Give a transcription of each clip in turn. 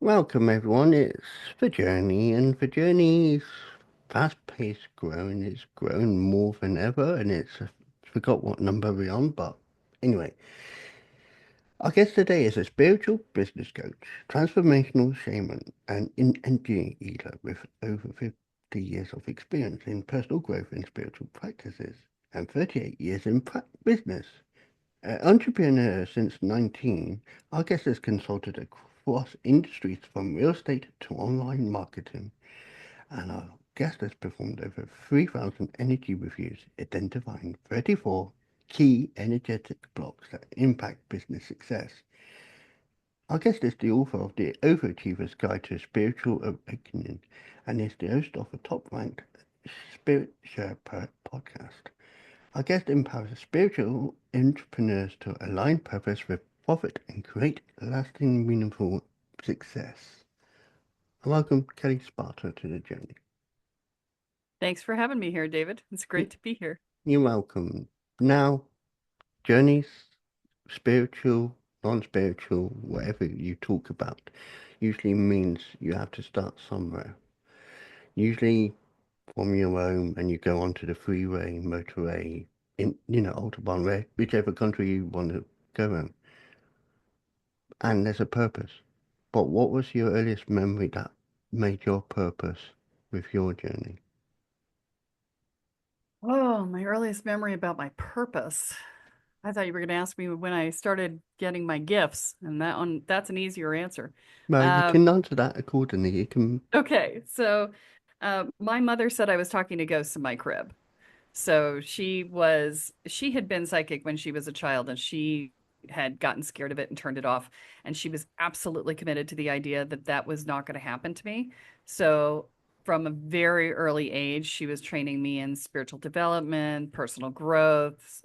Welcome everyone, it's the journey, and the journey's fast-paced growing. It's grown more than ever, and it's forgot what number we're on, but anyway, our guest today is a spiritual business coach, transformational shaman, and energy healer with over 50 years of experience in personal growth and spiritual practices, and 38 years in business. Entrepreneur since 19, our guest has consulted across industries from real estate to online marketing, and our guest has performed over 3,000 energy reviews, identifying 34 key energetic blocks that impact business success. Our guest is the author of The Overachiever's Guide to Spiritual Awakening and is the host of a top-ranked Spirit Sherpa podcast. Our guest empowers spiritual entrepreneurs to align purpose with profit and create lasting, meaningful success. Welcome, Kelle Sparta, to the journey. Thanks for having me here, David. It's great to be here. You're welcome. Now, journeys, spiritual, non-spiritual, whatever you talk about, usually means you have to start somewhere. Usually from your home and you go onto the freeway, motorway, Autobahn, whichever country you want to go in. And there's a purpose. But what was your earliest memory that made your purpose with your journey? Oh, my earliest memory about my purpose. I thought you were going to ask me when I started getting my gifts, and that's an easier answer. Well, you Um, can answer that accordingly. You can. okay, so my mother said I was talking to ghosts in my crib. So she had been psychic when she was a child, and she had gotten scared of it and turned it off. And she was absolutely committed to the idea that that was not going to happen to me. So from a very early age, she was training me in spiritual development, personal growth,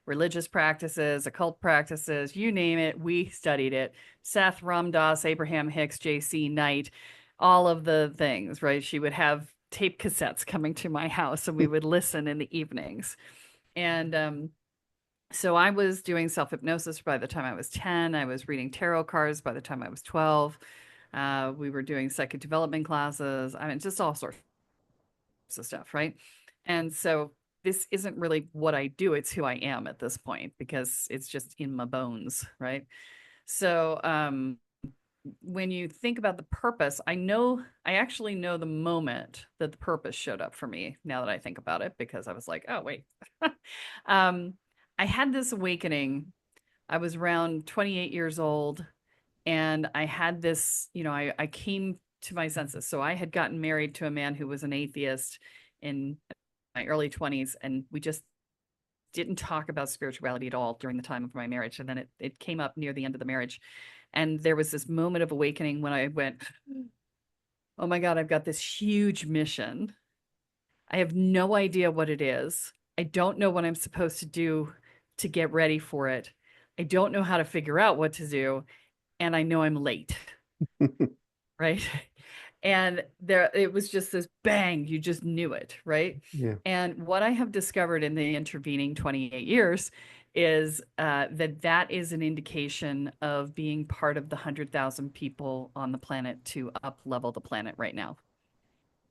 religious practices, occult practices, you name it. We studied it. Seth Ramdas, Abraham Hicks, J.C. Knight, all of the things, right? She would have tape cassettes coming to my house and we would listen in the evenings. And so I was doing self hypnosis by the time I was 10. I was reading tarot cards by the time I was 12. We were doing psychic development classes. I mean, just all sorts of stuff, right? And so this isn't really what I do, it's who I am at this point because it's just in my bones, right? So, when you think about the purpose, I actually know the moment that the purpose showed up for me now that I think about it, because I was like, oh, wait. um, I had this awakening. I was around 28 years old and I had this, I came to my senses. So I had gotten married to a man who was an atheist in my early 20s, and we just didn't talk about spirituality at all during the time of my marriage. And then it came up near the end of the marriage. And there was this moment of awakening when I went, oh my God, I've got this huge mission. I have no idea what it is. I don't know what I'm supposed to do to get ready for it. I don't know how to figure out what to do. And I know I'm late, right? And there it was just this bang, you just knew it, right? Yeah. And what I have discovered in the intervening 28 years is that is an indication of being part of the 100,000 people on the planet to up level the planet right now.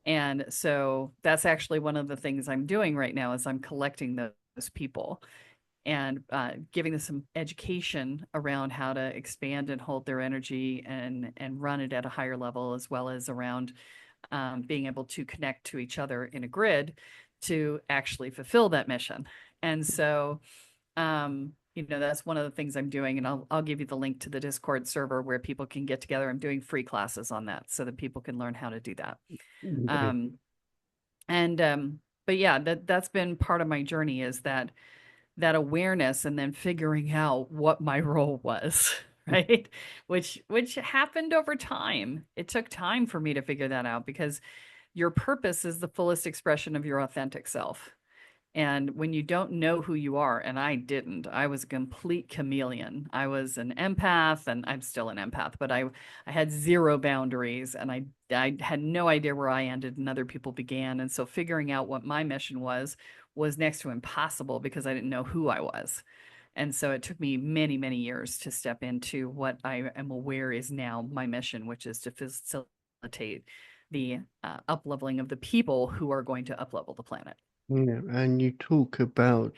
And so that's actually one of the things I'm doing right now is I'm collecting those people and giving them some education around how to expand and hold their energy and run it at a higher level, as well as around being able to connect to each other in a grid to actually fulfill that mission. And so, that's one of the things I'm doing, and I'll give you the link to the Discord server where people can get together. I'm doing free classes on that so that people can learn how to do that. Okay. Um, and but yeah, that's been part of my journey, is that awareness and then figuring out what my role was, right? Which happened over time. It took time for me to figure that out, because your purpose is the fullest expression of your authentic self. And when you don't know who you are, and I didn't, I was a complete chameleon. I was an empath, and I'm still an empath, but I had zero boundaries, and I had no idea where I ended and other people began. And so figuring out what my mission was next to impossible because I didn't know who I was. And so it took me many, many years to step into what I am aware is now my mission, which is to facilitate the up-leveling of the people who are going to up-level the planet. Yeah, and you talk about,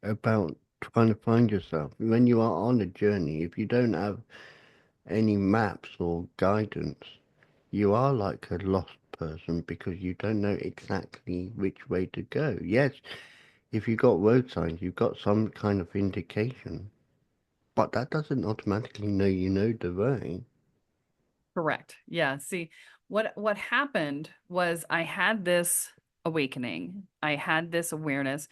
about trying to find yourself. When you are on a journey, if you don't have any maps or guidance, you are like a lost person because you don't know exactly which way to go. Yes, if you got road signs, you've got some kind of indication, but that doesn't automatically know you know the way. Correct. Yeah. See, what happened was I had this awakening. I had this awareness.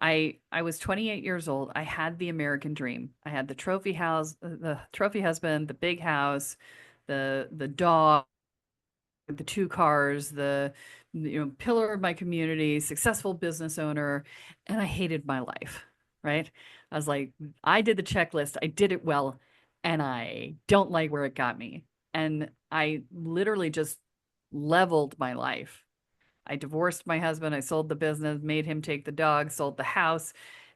I was 28 years old. I had the American dream. I had the trophy house, the trophy husband, the big house, the dog, the two cars, the pillar of my community, successful business owner, and I hated my life, right? I was like, I did the checklist, I did it well, and I don't like where it got me. And I literally just leveled my life. I divorced my husband, I sold the business, made him take the dog, sold the house,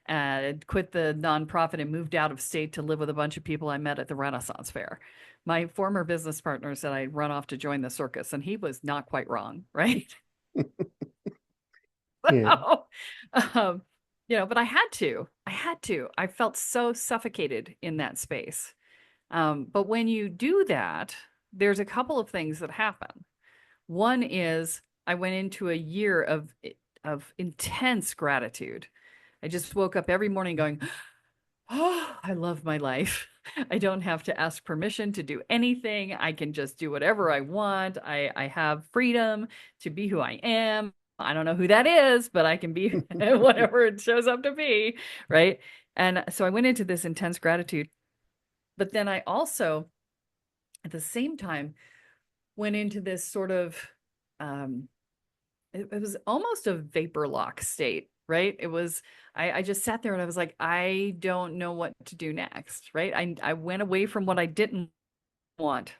quit the nonprofit and moved out of state to live with a bunch of people I met at the Renaissance Fair. My former business partner said I'd run off to join the circus, and he was not quite wrong, right? Yeah. So, um, but I had to. I had to. I felt so suffocated in that space. But when you do that, there's a couple of things that happen. One is I went into a year of intense gratitude. I just woke up every morning going, "Oh, I love my life. I don't have to ask permission to do anything. I can just do whatever I want. I have freedom to be who I am. I don't know who that is, but I can be whatever it shows up to be, right?" And so I went into this intense gratitude, but then I also, at the same time, went into this sort of um, it was almost a vapor lock state, right? I just sat there and I was like, I don't know what to do next, right? I went away from what I didn't want,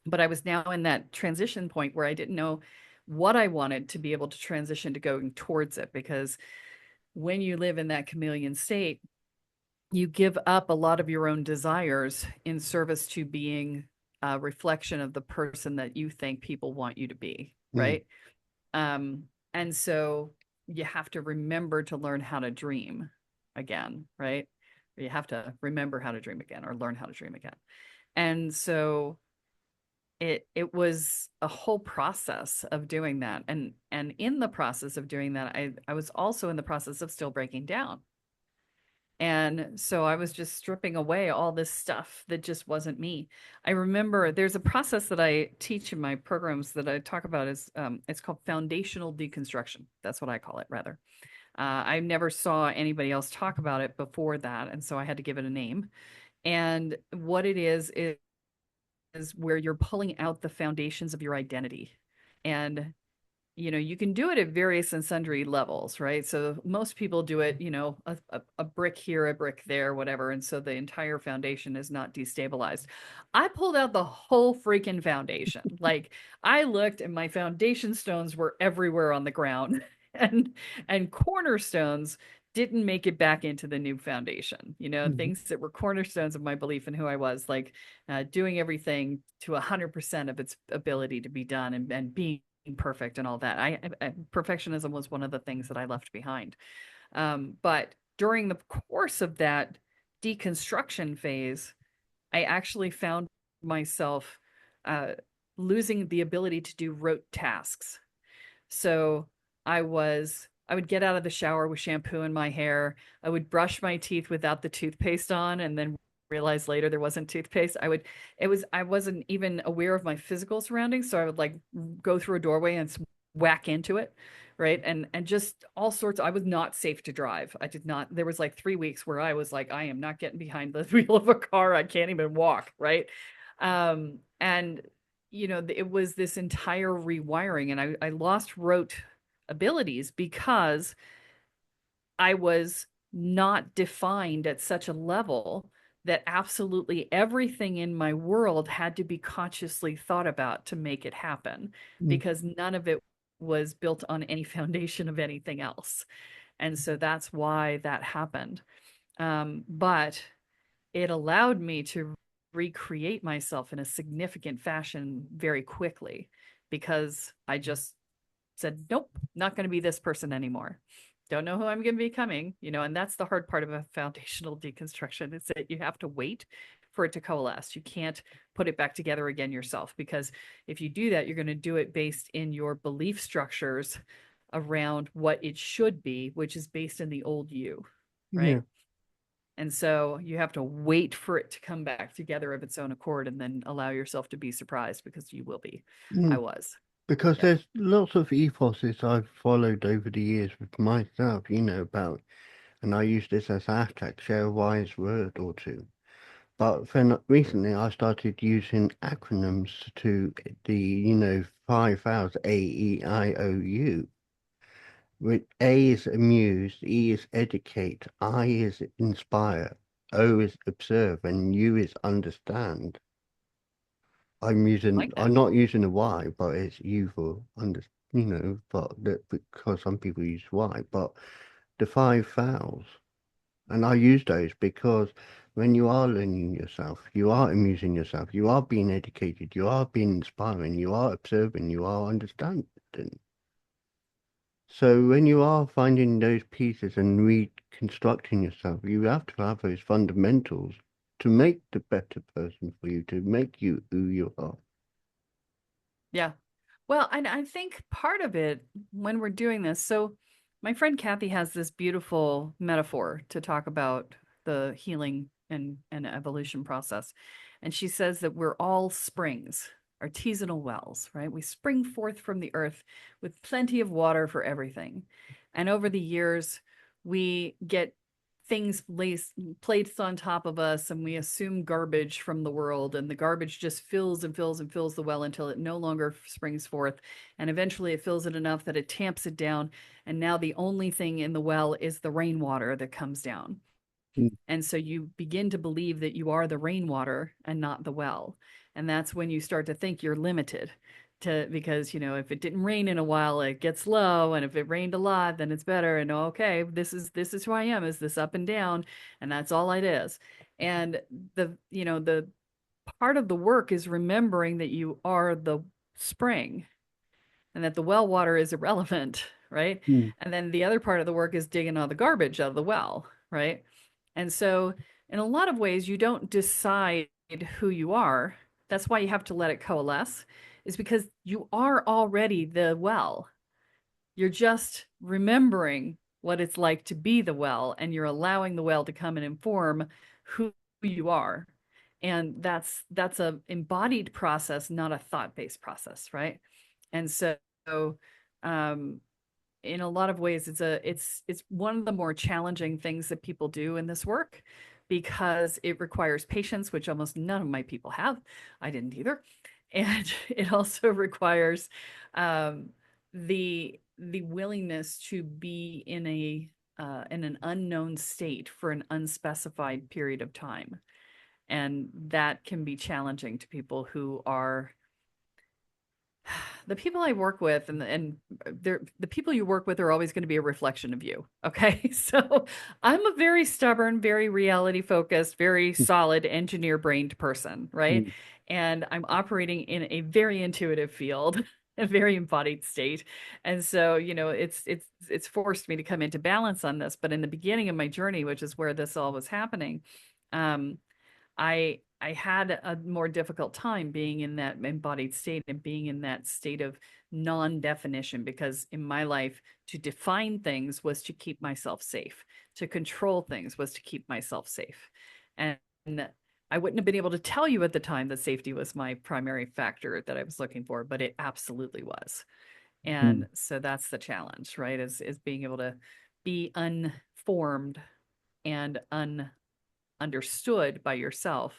but I was now in that transition point where I didn't know what I wanted to be able to transition to going towards it. Because when you live in that chameleon state, you give up a lot of your own desires in service to being a reflection of the person that you think people want you to be, Mm. right? Um, and so you have to remember to learn how to dream again, right? You have to remember how to dream again or learn how to dream again. And so it was a whole process of doing that. And in the process of doing that, I was also in the process of still breaking down. And so I was just stripping away all this stuff that just wasn't me. I remember there's a process that I teach in my programs that I talk about is it's called foundational deconstruction. That's what I call it, rather. I never saw anybody else talk about it before that, and so I had to give it a name. And what it is where you're pulling out the foundations of your identity. And you can do it at various and sundry levels, right? So most people do it, a brick here, a brick there, whatever. And so the entire foundation is not destabilized. I pulled out the whole freaking foundation. Like I looked and my foundation stones were everywhere on the ground and cornerstones didn't make it back into the new foundation. Mhm. Things that were cornerstones of my belief in who I was, like doing everything to 100% of its ability to be done and being perfect and all that. Perfectionism was one of the things that I left behind. But during the course of that deconstruction phase, I actually found myself uh, losing the ability to do rote tasks. So I would get out of the shower with shampoo in my hair. I would brush my teeth without the toothpaste on and then realize later there wasn't toothpaste. I wasn't even aware of my physical surroundings. So I would like go through a doorway and whack into it. Right. And just all sorts. I was not safe to drive. I did not. There was like 3 weeks where I was like, I am not getting behind the wheel of a car. I can't even walk. Right. And it was this entire rewiring, and I lost rote abilities because I was not defined at such a level that absolutely everything in my world had to be consciously thought about to make it happen, Mm. because none of it was built on any foundation of anything else. And so that's why that happened. But it allowed me to recreate myself in a significant fashion very quickly because I just said, nope, not going to be this person anymore. Don't know who I'm going to be becoming, and that's the hard part of a foundational deconstruction. It's that you have to wait for it to coalesce. You can't put it back together again yourself because if you do that, you're going to do it based in your belief structures around what it should be, which is based in the old you, Yeah. right? And so you have to wait for it to come back together of its own accord and then allow yourself to be surprised because you will be. I Mm. was. Because Yeah. there's lots of ethoses I've followed over the years with myself, about, and I use this as hashtag, share a wise word or two. But then recently I started using acronyms to the, 5 vowels, AEIOU. With A is amuse, E is educate, I is inspire, O is observe, and U is understand. Like that. I'm not using a Y, but it's U for but because some people use Y, but the 5 vowels. And I use those because when you are learning yourself, you are amusing yourself, you are being educated, you are being inspiring, you are observing, you are understanding. So when you are finding those pieces and reconstructing yourself, you have to have those fundamentals to make the better person for you, to make you who you are. Yeah. Well, and I think part of it when we're doing this, so my friend Kathy has this beautiful metaphor to talk about the healing and evolution process. And she says that we're all springs, artisanal wells, right? We spring forth from the earth with plenty of water for everything. And over the years, we get things placed on top of us and we assume garbage from the world and the garbage just fills and fills and fills the well until it no longer springs forth and eventually it fills it enough that it tamps it down and now the only thing in the well is the rainwater that comes down Mm, and so you begin to believe that you are the rainwater and not the well. And that's when you start to think you're limited to because, if it didn't rain in a while, it gets low. And if it rained a lot, then it's better. And okay, this is who I am, is this up and down, and that's all it is. And the part of the work is remembering that you are the spring and that the well water is irrelevant, right? mm, And then the other part of the work is digging all the garbage out of the well, right? And so, in a lot of ways, you don't decide who you are. That's why you have to let it coalesce, is because you are already the well. You're just remembering what it's like to be the well, and you're allowing the well to come and inform who you are. And that's a embodied process, not a thought-based process, right? And so, um, in a lot of ways it's one of the more challenging things that people do in this work because it requires patience, which almost none of my people have. I didn't either. And it also requires um, the willingness to be in an unknown state for an unspecified period of time, and that can be challenging to people who are the people I work with and they're the people you work with are always going to be a reflection of you. Okay. So I'm a very stubborn, very reality focused, very mm, solid engineer brained person, right? mm. And I'm operating in a very intuitive field, a very embodied state. And so, it's forced me to come into balance on this. But in the beginning of my journey, which is where this all was happening, um, I had a more difficult time being in that embodied state and being in that state of non-definition because in my life to define things was to keep myself safe. To control things was to keep myself safe. And I wouldn't have been able to tell you at the time that safety was my primary factor that I was looking for, but it absolutely was. Mm. And so that's the challenge, right? Is being able to be unformed and understood by yourself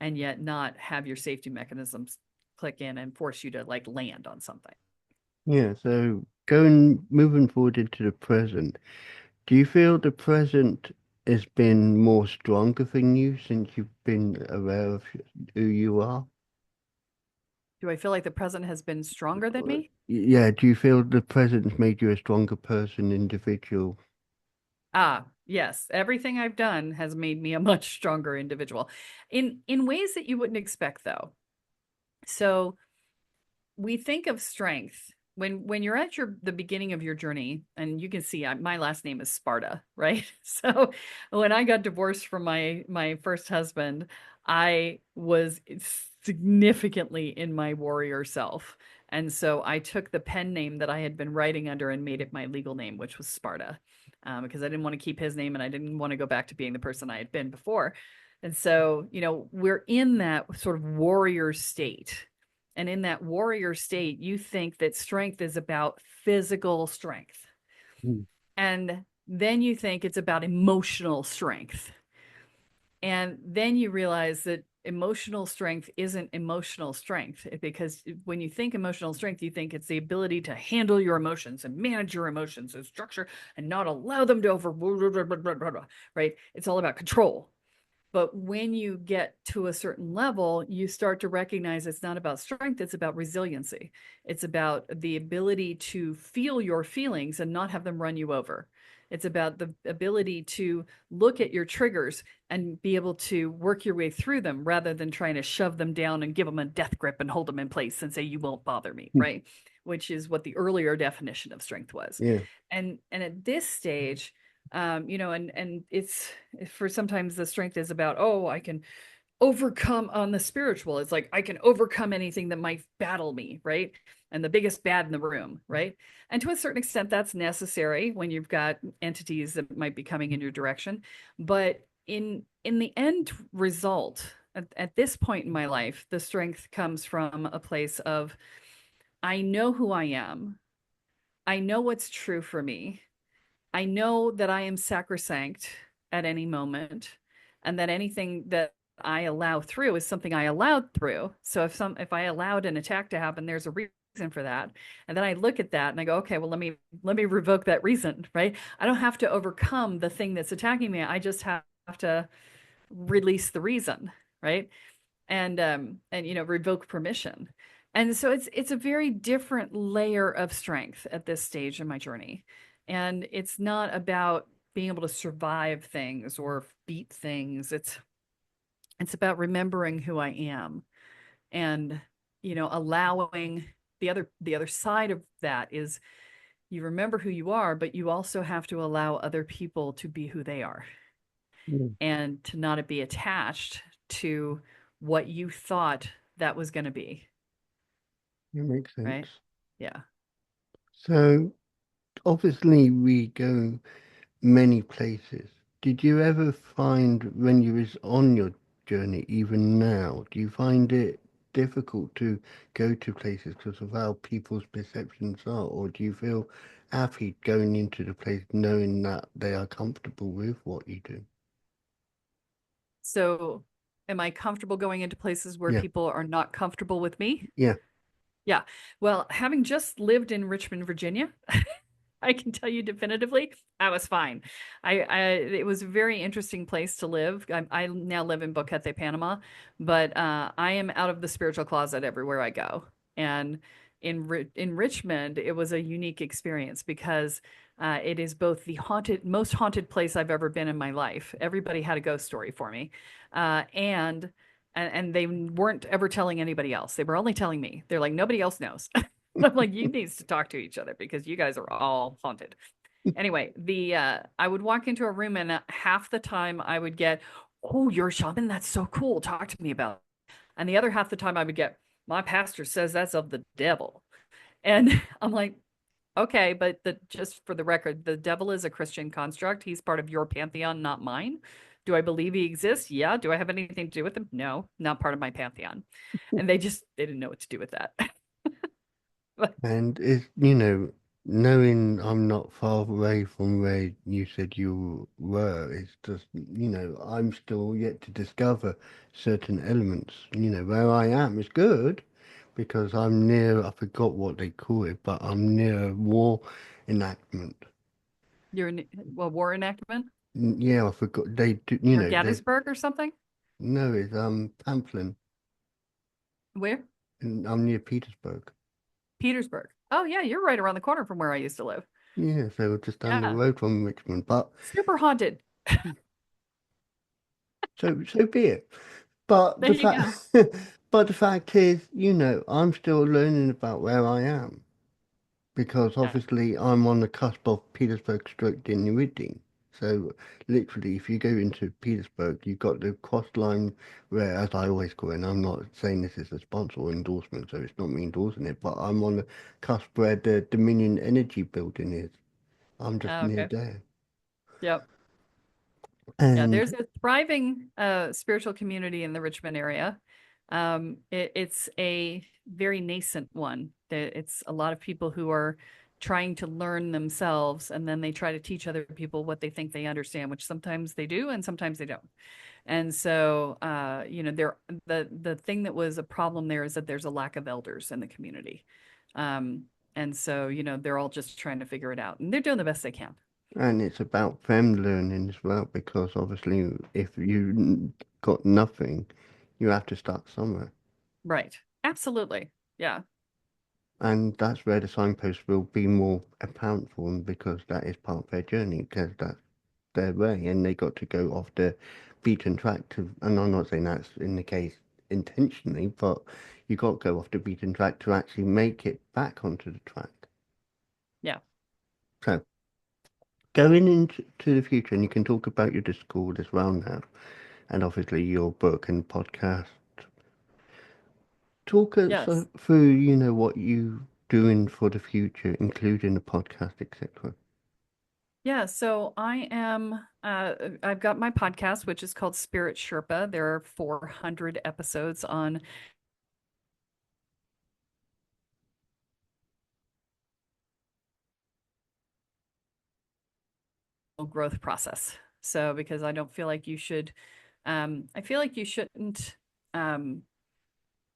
and yet not have your safety mechanisms click in and force you to like land on something. Yeah, so moving forward into the present, do you feel the present has been more stronger than you since you've been aware of who you are? Do I feel like the present has been stronger than me? Yeah, do you feel the present's made you a stronger person, individual? Ah, Yes, everything I've done has made me a much stronger individual in ways that you wouldn't expect though. So we think of strength when you're at the beginning of your journey, and you can see my last name is Sparta, right? So when I got divorced from my first husband, I was significantly in my warrior self. And so I took the pen name that I had been writing under and made it my legal name, which was Sparta, because I didn't want to keep his name and I didn't want to go back to being the person I had been before. And so, we're in that sort of warrior state, and in that warrior state, you think that strength is about physical strength. Mm. And then you think it's about emotional strength. And then you realize that emotional strength isn't emotional strength, because when you think emotional strength, you think it's the ability to handle your emotions and manage your emotions and structure and not allow them to right? It's all about control. But when you get to a certain level, you start to recognize it's not about strength, it's about resiliency. It's about the ability to feel your feelings and not have them run you over. It's about the ability to look at your triggers and be able to work your way through them rather than trying to shove them down and give them a death grip and hold them in place and say, you won't bother me, right? Which is what the earlier definition of strength was. Yeah. And at this stage, and it's for sometimes the strength is about, oh, I can overcome on the spiritual. It's like I can overcome anything that might battle me, right? And the biggest bad in the room, right? And to a certain extent, that's necessary when you've got entities that might be coming in your direction. But in the end result, at this point in my life, the strength comes from a place of I know who I am. I know what's true for me. I know that I am sacrosanct at any moment, and that anything that I allow through is something I allowed through. So if I allowed an attack to happen, there's a reason for that. And then I look at that and I go, okay, well let me revoke that reason, right? I don't have to overcome the thing that's attacking me. I just have to release the reason, right? And revoke permission. And so it's a very different layer of strength at this stage in my journey. And it's not about being able to survive things or beat things. It's about remembering who I am, and allowing the other side of that is you remember who you are, but you also have to allow other people to be who they are Mm. and to not be attached to what you thought that was going to be, That makes sense. right? Yeah. So obviously we go many places. Did you ever find when you was on your journey, even now, do you find it difficult to go to places because of how people's perceptions are, or do you feel happy going into the place knowing that they are comfortable with what you do? So, am I comfortable going into places where Yeah, people are not comfortable with me? yeah. Yeah. Well, having just lived in Richmond, Virginia, I can tell you definitively, I was fine. It was a very interesting place to live. I now live in Boquete, Panama, but I am out of the spiritual closet everywhere I go. And in Richmond, it was a unique experience because it is both the most haunted place I've ever been in my life. Everybody had a ghost story for me, and they weren't ever telling anybody else. They were only telling me. They're like, nobody else knows. I'm like, you need to talk to each other because you guys are all haunted. Anyway, the I would walk into a room and half the time I would get, "Oh, you're a shaman? That's so cool. Talk to me about it." And the other half the time I would get, "My pastor says that's of the devil." And I'm like, "Okay, but just for the record, the devil is a Christian construct. He's part of your pantheon, not mine. Do I believe he exists? Yeah. Do I have anything to do with him? No, not part of my pantheon." And they didn't know what to do with that. But And it's, knowing I'm not far away from where you said you were, it's just, I'm still yet to discover certain elements. Where I am is good because I'm near, I forgot what they call it, but I'm near a war enactment. you're in, well, war enactment. Yeah, I forgot they do, Near they, Gettysburg or something? no, it's Pamplin. Where? I'm near Petersburg. Petersburg. Oh yeah, you're right around the corner from where I used to live. Yeah, so we're just down the Yeah, road from Richmond. But super haunted. so be it. But There the you go. fact but the fact is, I'm still learning about where I am because Yeah. obviously I'm on the cusp of Petersburg stroke Dinwiddie. So literally, if you go into Petersburg, you've got the cross line where, as I always call it, and I'm not saying this is a sponsor or endorsement, so it's not me endorsing it, but I'm on the cusp where the Dominion Energy building is. I'm just Oh, near okay. there. Yep. Yeah, there's And a thriving spiritual community in the Richmond area. It's a very nascent one. It's a lot of people who are trying to learn themselves, and then they try to teach other people what they think they understand, which sometimes they do and sometimes they don't. And so, the thing that was a problem there is that there's a lack of elders in the community. Um, and so, they're all just trying to figure it out, and they're doing the best they can. and it's about them learning as well, because obviously, if got nothing, you have to start somewhere. Right. Absolutely. Yeah. And that's where the signpost will be more apparent for them because that is part of their journey, because that's their way, and they got to go off the beaten track to. And I'm not saying that's in the case intentionally, but you got to go off the beaten track to actually make it back onto the track. Yeah. So going into the future, and you can talk about your Discord as well now, and obviously your book and podcast. Talk us Yes. through, what you doing for the future, including the podcast, etc. Yeah, so I've got my podcast, which is called Spirit Sherpa. There are 400 episodes on growth process. So because I don't feel like you should, I feel like you shouldn't, um,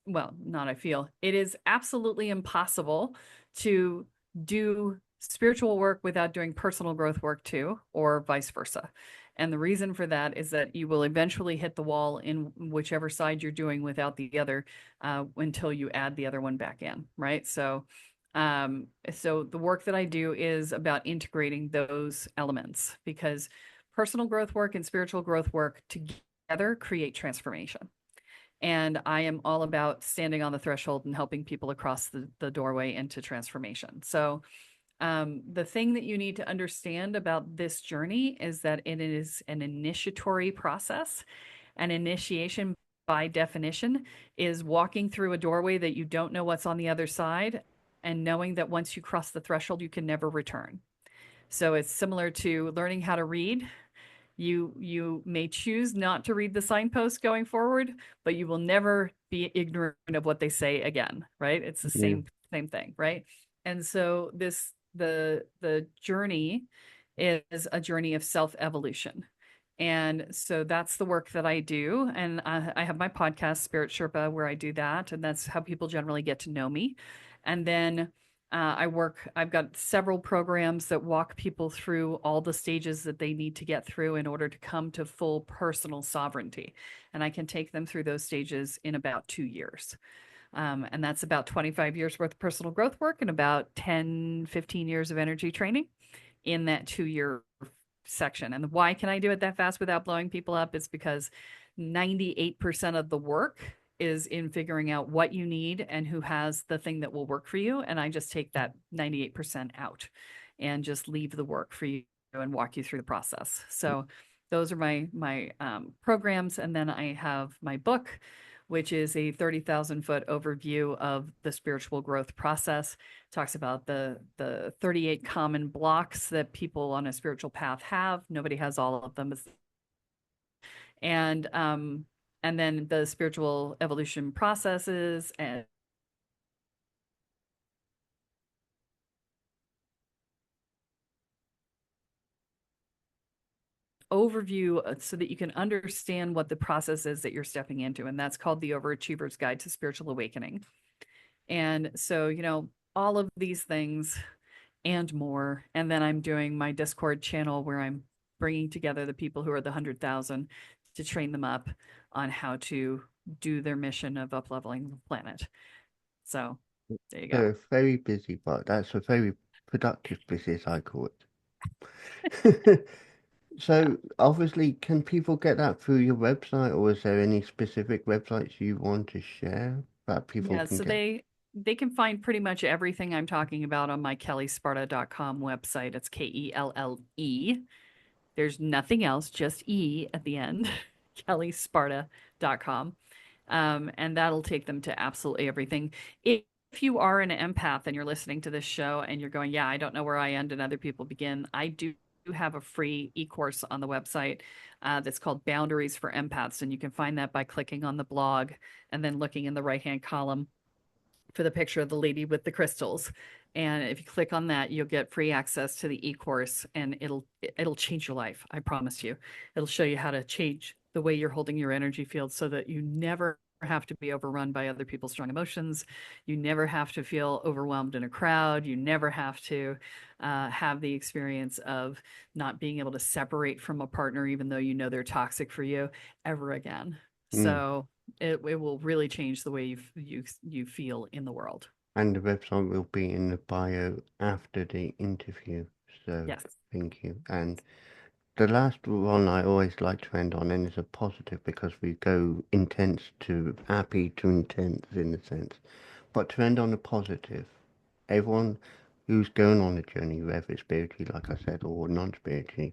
well, not I feel, it is absolutely impossible to do spiritual work without doing personal growth work too, or vice versa. And the reason for that is that you will eventually hit the wall in whichever side you're doing without the other until you add the other one back in, right? So the work that I do is about integrating those elements because personal growth work and spiritual growth work together create transformation. And I am all about standing on the threshold and helping people across the doorway into transformation. So, the thing that you need to understand about this journey is that it is an initiatory process. An initiation, by definition, is walking through a doorway that you don't know what's on the other side and knowing that once you cross the threshold, you can never return. So, it's similar to learning how to read. You may choose not to read the signposts going forward, but you will never be ignorant of what they say again, right? It's the Yeah. same thing, right? And so the journey is a journey of self-evolution. And so that's the work that I do. And I have my podcast, Spirit Sherpa, where I do that. And that's how people generally get to know me. And then I've got several programs that walk people through all the stages that they need to get through in order to come to full personal sovereignty. And I can take them through those stages in about 2 years. And that's about 25 years worth of personal growth work and about 10, 15 years of energy training in that 2 year section. And why can I do it that fast without blowing people up? It's because 98% of the work is in figuring out what you need and who has the thing that will work for you. And I just take that 98% out and just leave the work for you and walk you through the process. So those are my programs. And then I have my book, which is a 30,000 foot overview of the spiritual growth process. Talks about the 38 common blocks that people on a spiritual path have. Nobody has all of them. And um, and then the spiritual evolution processes and overview so that you can understand what the process is that you're stepping into. And that's called the Overachiever's Guide to Spiritual Awakening. And so, all of these things and more. And then I'm doing my Discord channel where I'm bringing together the people who are the 100,000 to train them up on how to do their mission of upleveling the planet. So there you go. So very busy, but that's a very productive business, I call it. Yeah. So obviously, can people get that through your website, or is there any specific websites you want to share that people Yeah, can so get? they can find pretty much everything I'm talking about on my kellesparta.com website. It's Kelle. There's nothing else, just E at the end, kellesparta.com. And that'll take them to absolutely everything. If you are an empath and you're listening to this show and you're going, yeah, I don't know where I end and other people begin, I do have a free e-course on the website that's called Boundaries for Empaths. And you can find that by clicking on the blog and then looking in the right-hand column for the picture of the lady with the crystals. And if you click on that, you'll get free access to the e-course and it'll change your life. I promise you. It'll show you how to change the way you're holding your energy field so that you never have to be overrun by other people's strong emotions. You never have to feel overwhelmed in a crowd. You never have to have the experience of not being able to separate from a partner, even though you know they're toxic for you ever again. Mm. So it will really change the way you feel in the world. And the website will be in the bio after the interview. So Yes. thank you. And the last one I always like to end on, and it's a positive because we go intense to happy to intense in a sense. But to end on a positive, everyone who's going on a journey, whether spiritually, like I said, or non-spiritually,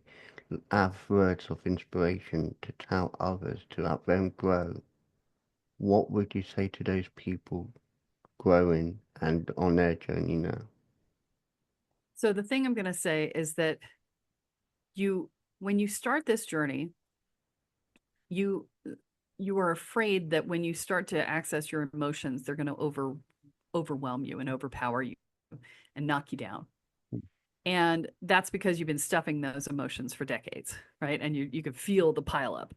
have words of inspiration to tell others to help them grow. What would you say to those people growing and on their journey now? So the thing I'm going to say is that you when you start this journey, you you are afraid that when you start to access your emotions, they're going to overwhelm you and overpower you and knock you down. And that's because you've been stuffing those emotions for decades, right? And you can feel the pileup.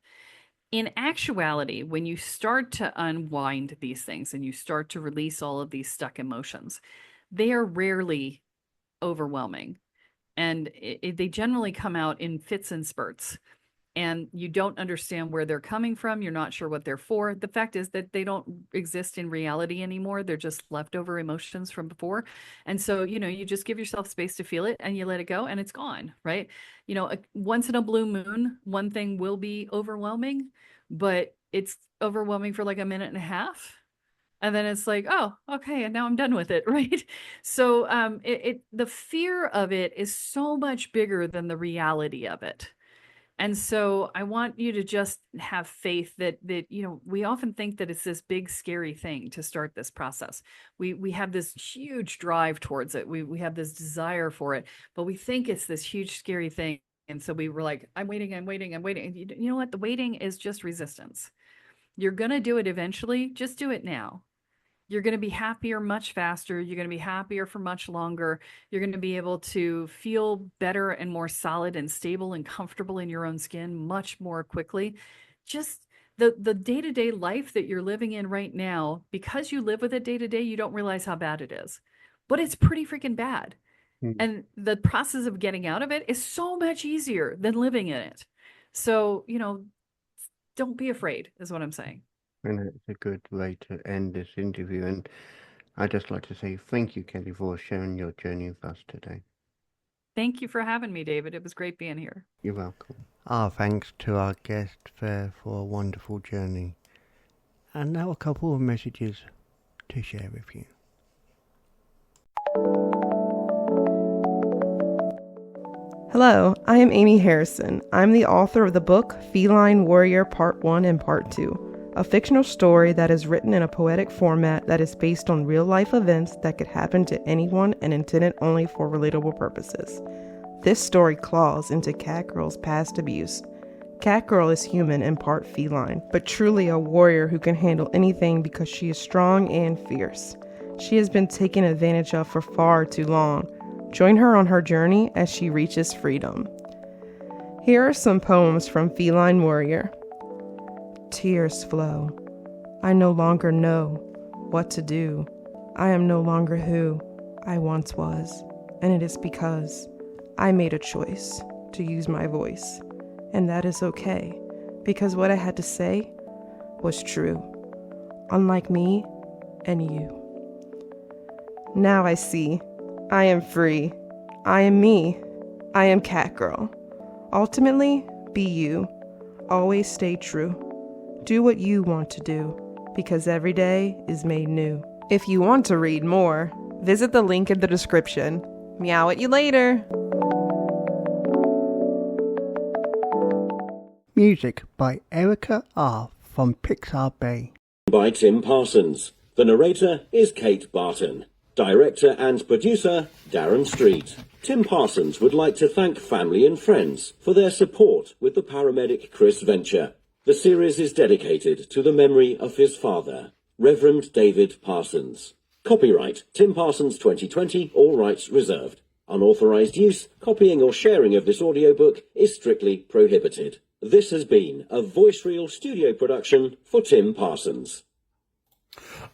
In actuality, when you start to unwind these things and you start to release all of these stuck emotions, they are rarely overwhelming. And they generally come out in fits and spurts. And you don't understand where they're coming from. You're not sure what they're for. The fact is that they don't exist in reality anymore. They're just leftover emotions from before. And so, you just give yourself space to feel it and you let it go and it's gone, right? Once in a blue moon, one thing will be overwhelming, but it's overwhelming for like a minute and a half. And then it's like, oh, okay, and now I'm done with it, right? So the fear of it is so much bigger than the reality of it. And so I want you to just have faith that we often think that it's this big scary thing to start this process. We have this huge drive towards it. We have this desire for it, but we think it's this huge scary thing. And so we were like, I'm waiting, I'm waiting, I'm waiting. And you know what? The waiting is just resistance. You're going to do it eventually. Just do it now. You're going to be happier much faster. You're going to be happier for much longer. You're going to be able to feel better and more solid and stable and comfortable in your own skin much more quickly. Just the day-to-day life that you're living in right now, because you live with it day to day, you don't realize how bad it is. But it's pretty freaking bad. Mm. And the process of getting out of it is so much easier than living in it. So, don't be afraid, is what I'm saying. And it's a good way to end this interview. And I'd just like to say thank you, Kelly, for sharing your journey with us today. Thank you for having me, David. It was great being here. You're welcome. Our thanks to our guest there for a wonderful journey. And now a couple of messages to share with you. Hello, I am Ammie Harrison. I'm the author of the book Feline Warrior Part 1 and Part 2, a fictional story that is written in a poetic format that is based on real-life events that could happen to anyone and intended only for relatable purposes. This story claws into Catgirl's past abuse. Catgirl is human and part feline, but truly a warrior who can handle anything because she is strong and fierce. She has been taken advantage of for far too long. Join her on her journey as she reaches freedom. Here are some poems from Feline Warrior. Tears flow. I no longer know what to do. I am no longer who I once was, and it is because I made a choice to use my voice, and that is okay, because what I had to say was true, unlike me and you. Now I see I am free, I am me. I am Catgirl. Ultimately, be you. Always stay true. Do what you want to do, because every day is made new. If you want to read more, visit the link in the description. Meow at you later. Music by Erica R. from Pixar Bay. By Tim Parsons. The narrator is Kate Barton. Director and producer, Darren Street. Tim Parsons would like to thank family and friends for their support with the paramedic Chris venture. The series is dedicated to the memory of his father, Reverend David Parsons. Copyright Tim Parsons 2020, all rights reserved. Unauthorized use, copying or sharing of this audiobook is strictly prohibited. This has been a Voice Reel studio production for Tim Parsons.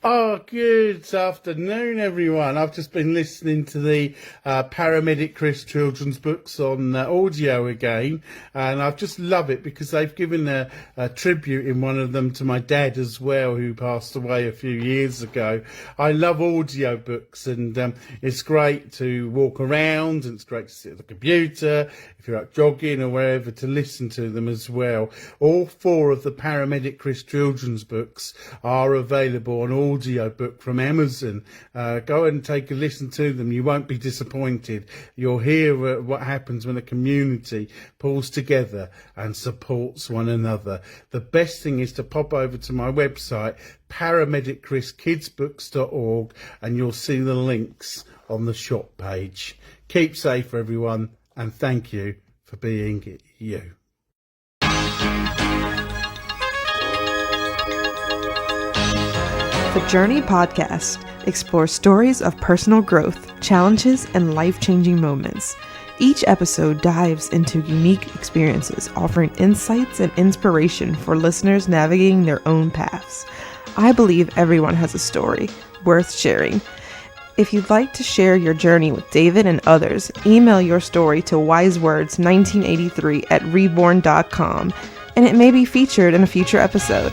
Oh, good afternoon, everyone. I've just been listening to the Paramedic Chris children's books on audio again, and I just love it because they've given a tribute in one of them to my dad as well, who passed away a few years ago. I love audio books, and it's great to walk around, and it's great to sit at the computer, if you're out jogging or wherever, to listen to them as well. All 4 of the Paramedic Chris children's books are available on audio book from Amazon. Go and take a listen to them. You won't be disappointed. You'll hear what happens when a community pulls together and supports one another. The best thing is to pop over to my website, paramedicchriskidsbooks.org, and you'll see the links on the shop page. Keep safe, everyone, and thank you for being you. The Journey podcast explores stories of personal growth, challenges, and life-changing moments. Each episode dives into unique experiences, offering insights and inspiration for listeners navigating their own paths. I believe everyone has a story worth sharing. If you'd like to share your journey with David and others, email your story to wisewords1983@reborn.com, and it may be featured in a future episode.